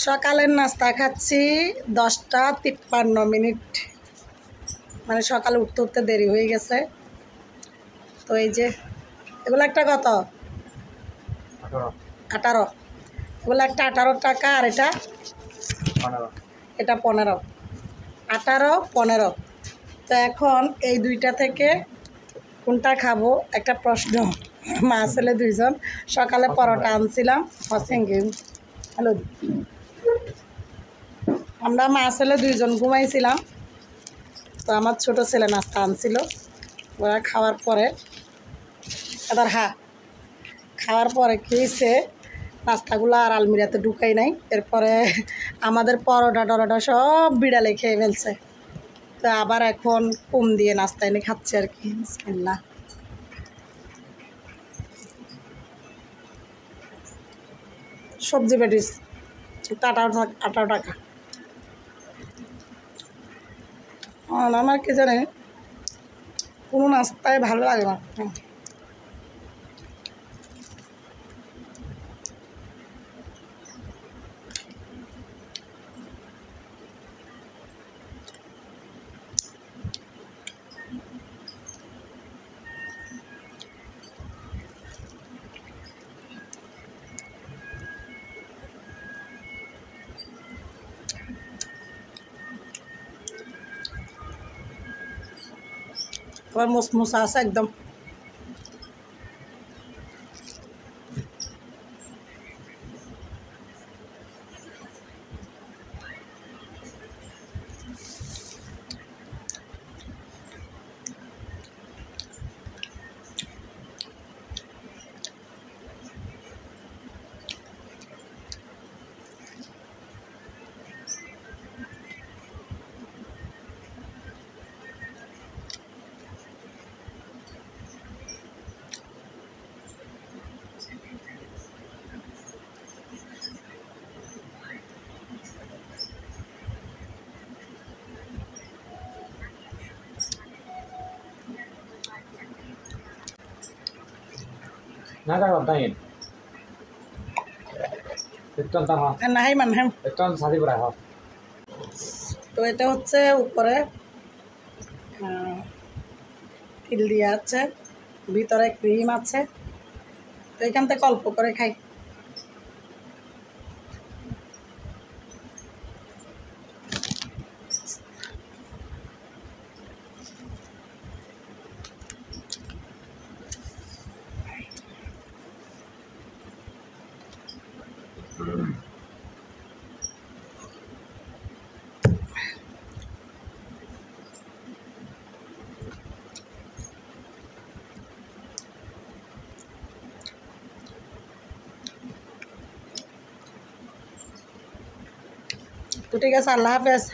সকালের নাস্তা খাচ্ছি 10টা 53 মিনিট, মানে সকালে উঠতে উঠতে দেরি হয়ে গেছে। তো এই যে এগুলো একটা কত 18, এগুলো একটা 18 টাকা, আর এটা 15, 18 15। তো এখন এই দুইটা থেকে কোনটা খাবো একটা প্রশ্ন। মা ছেলে দুইজন, সকালে পরোটা আনছিলাম। হ্যালো, আমরা মা ছেলে দুইজন ঘুমাইছিলাম। তো আমার ছোট ছেলে নাস্তা আনছিল, ওরা খাওয়ার পরে খাওয়ার পরে খেয়েছে। নাস্তাগুলো আর আলমিরাতে ঢুকাই নাই। এরপরে আমাদের পরোটা টরোটা সব বিড়ালে খেয়ে ফেলছে। তো আবার এখন কম দিয়ে নাস্তা এনে খাচ্ছে আর কি। বিসমিল্লাহ। সবজি প্যাটিস 18 টাকা। আমার কি জানে কোনো নাস্তায় ভালো লাগে না। আবার মুসমুসা আছে একদম। তো এটা হচ্ছে উপরে তিল দিয়ে আছে, ভিতরে ক্রিম আছে। তো এখান থেকে অল্প করে খাই। তো ঠিক আছে, আল্লাহ হাফেজ।